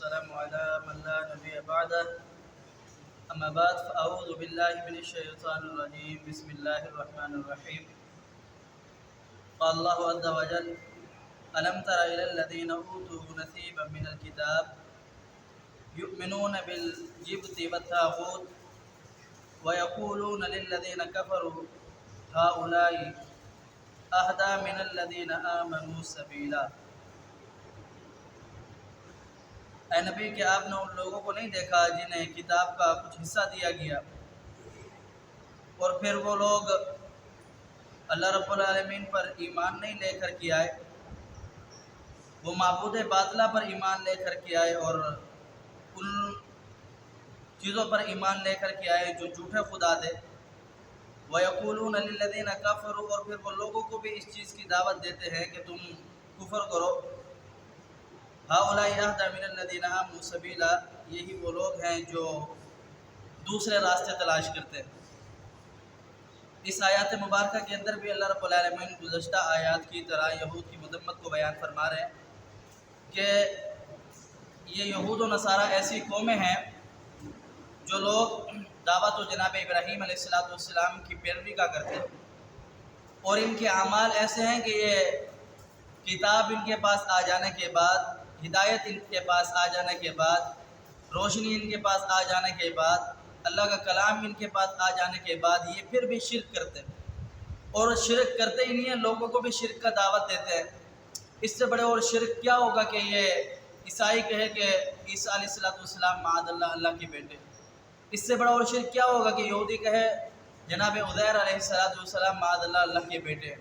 والسلام على من لا نبي بعده أما بعد فأعوذ بالله من الشيطان الرجيم بسم الله الرحمن الرحيم قال الله عز وجل ألم تر إلى الذين أوتوا نصيبا من الكتاب يؤمنون بالجبت والطاغوت ويقولون للذين كفروا هؤلاء أهدى من الذين آمنوا سبيلا۔ اے نبی کہ آپ نے ان لوگوں کو نہیں دیکھا جنہیں کتاب کا کچھ حصہ دیا گیا اور پھر وہ لوگ اللہ رب العالمین پر ایمان نہیں لے کر کے آئے، وہ معبود باطلہ پر ایمان لے کر کے آئے اور ان چیزوں پر ایمان لے کر کے آئے جو جھوٹے خدا تھے۔ وَيَقُولُونَ لِلَّذِينَ كَفَرُوا، اور پھر وہ لوگوں کو بھی اس چیز کی دعوت دیتے ہیں کہ تم کفر کرو۔ هَؤُلَاءِ أَهْدَىٰ مِنَ الَّذِينَ آمَنُوا سَبِيلًا، یہی وہ لوگ ہیں جو دوسرے راستے تلاش کرتے ہیں۔ اس آیات مبارکہ کے اندر بھی اللہ رب العالمین گزشتہ آیات کی طرح یہود کی مذمت کو بیان فرما رہے ہیں کہ یہ یہود و نصارہ ایسی قومیں ہیں جو لوگ دعوت و جناب ابراہیم علیہ السلام کی پیروی کا کرتے ہیں، اور ان کے اعمال ایسے ہیں کہ یہ کتاب ان کے پاس آ جانے کے بعد، ہدایت ان کے پاس آ جانے کے بعد، روشنی ان کے پاس آ جانے کے بعد، اللہ کا کلام ان کے پاس آ جانے کے بعد یہ پھر بھی شرک کرتے ہیں، اور شرک کرتے ہی نہیں ہیں، لوگوں کو بھی شرک کا دعوت دیتے ہیں۔ اس سے بڑے اور شرک کیا ہوگا کہ یہ عیسائی کہے کہ عیسیٰ علیہ السلام معاذ اللہ اللہ کے بیٹے۔ اس سے بڑا اور شرک کیا ہوگا کہ یہودی کہے جناب عزیر علیہ السلام معاذ اللہ اللہ کے بیٹے۔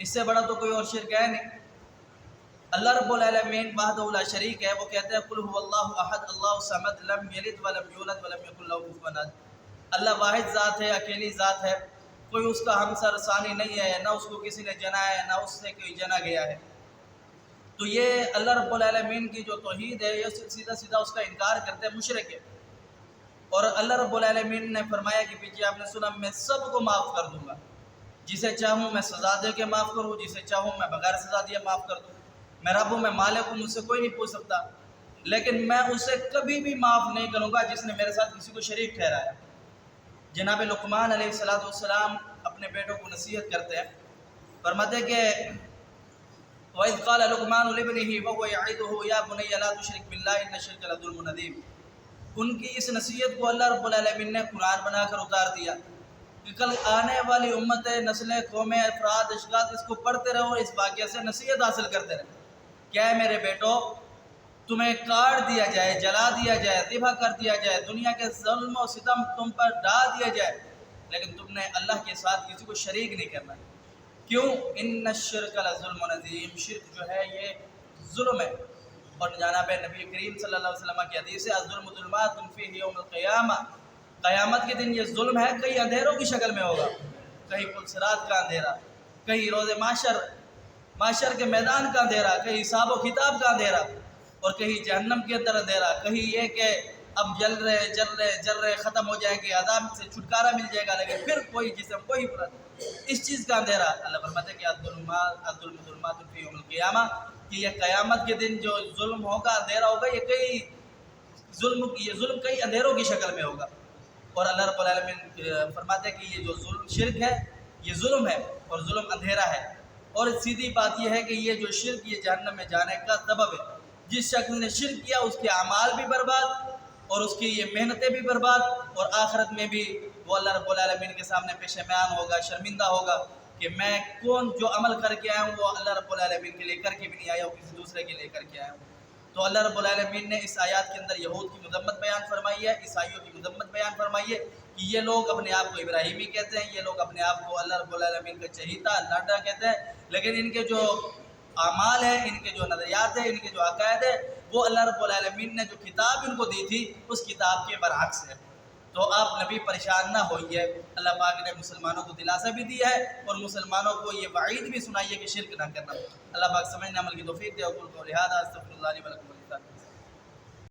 اس سے بڑا تو کوئی اور شرک ہے نہیں۔ اللہ رب العالمین وحدہ لا شریک ہے، وہ کہتے ہیں قل هو اللہ احد اللہ الصمد لم یلد ولم یولد ولم یکن له کفوا احد۔ اللہ واحد ذات ہے، اکیلی ذات ہے، کوئی اس کا ہمسر ثانی نہیں ہے، نہ اس کو کسی نے جنا ہے نہ اس سے کوئی جنا گیا ہے۔ تو یہ اللہ رب العالمین کی جو توحید ہے یہ سیدھا سیدھا اس کا انکار کرتے ہیں، مشرک ہے۔ اور اللہ رب العالمین نے فرمایا کہ پیچھے آپ نے سنا میں سب کو معاف کر دوں گا، جسے چاہوں میں سزا دے کے معاف کروں، جسے چاہوں میں بغیر سزا دیے معاف کر دوں۔ میں رب ہوں، میں مالک ہوں، مجھ سے کوئی نہیں پوچھ سکتا، لیکن میں اسے کبھی بھی معاف نہیں کروں گا جس نے میرے ساتھ کسی کو شریک ٹھہرایا۔ جناب لقمان علیہ السلام اپنے بیٹوں کو نصیحت کرتے ہیں، فرماتے ہیں کہ وَإِذْ قَالَ لُقْمَانُ لِابْنِهِ وَهُوَ يَعِظُهُ يَا بُنَيَّ لَا تُشْرِكْ بِاللَّهِ إِنَّ الشِّرْكَ لَظُلْمٌ عَظِيمٌ۔ ان کی اس نصیحت کو اللہ رب العالمین نے قرآن بنا کر اتار دیا کہ کل آنے والی امتیں، نسلیں، قومیں، افراد، اشخاص اس کو پڑھتے رہو اور اس واقعہ سے نصیحت حاصل کرتے رہے۔ کیا ہے میرے بیٹو، تمہیں کاٹ دیا جائے، جلا دیا جائے، ذبح کر دیا جائے، دنیا کے ظلم و ستم تم پر ڈال دیا جائے، لیکن تم نے اللہ کے ساتھ کسی کو شریک نہیں کرنا۔ کیوں؟ ان الشرک لظلم عظیم، شرک جو ہے یہ ظلم ہے۔ اور جناب نبی کریم صلی اللہ علیہ وسلم کی حدیث ہے الظلم ظلمات فیہ یوم القیامہ، قیامت کے دن یہ ظلم ہے کئی اندھیروں کی شکل میں ہوگا، کہیں پلسرات کا اندھیرا، کہیں روز معاشر کے میدان کا اندھیرا، کہیں حساب و کتاب کا اندھیرا، اور کہیں جہنم کے اندر اندھیرا، کہیں یہ کہ اب جل رہے ختم ہو جائیں گے، عذاب سے چھٹکارا مل جائے گا، لیکن پھر کوئی جسم کوئی اس چیز کا اندھیرا۔ اللہ فرماتے ہیں کہ الظلم ظلمات فی یوم القیامہ، کہ یہ قیامت کے دن جو ظلم ہوگا، اندھیرا ہوگا، یہ ظلم کئی اندھیروں کی شکل میں ہوگا۔ اور اللہ رب العالمین فرماتے ہیں کہ یہ جو شرک ہے یہ ظلم ہے اور ظلم اندھیرا ہے، اور سیدھی بات یہ ہے کہ یہ جو شرک یہ جہنم میں جانے کا سبب ہے۔ جس شخص نے شرک کیا اس کے اعمال بھی برباد اور اس کی یہ محنتیں بھی برباد، اور آخرت میں بھی وہ اللہ رب العالمین کے سامنے پشیمان ہوگا، شرمندہ ہوگا کہ میں جو عمل کر کے آیا ہوں وہ اللہ رب العالمین کے لے کر کے بھی نہیں آیا ہوں، کسی دوسرے کے لے کر کے آیا ہوں۔ تو اللہ رب العالمین نے اس آیات کے اندر یہود کی مذمت بیان فرمائی ہے، عیسائیوں کی مذمت بیان فرمائی ہے کہ یہ لوگ اپنے آپ کو ابراہیمی کہتے ہیں، یہ لوگ اپنے آپ کو اللہ رب العالمین کا چہیتا، لاڈا کہتے ہیں، لیکن ان کے جو اعمال ہیں، ان کے جو نظریات ہیں، ان کے جو عقائد ہیں، وہ اللہ رب العالمین نے جو کتاب ان کو دی تھی اس کتاب کے برعکس ہے۔ تو آپ نبی پریشان نہ ہوئیے، اللہ پاک نے مسلمانوں کو دلاسا بھی دیا ہے اور مسلمانوں کو یہ وعید بھی سنائی ہے کہ شرک نہ کرنا۔ اللہ پاک سمجھنے عمل کی توفیق دے۔ اقول قولی ھذا استغفر اللہ لی ولکم۔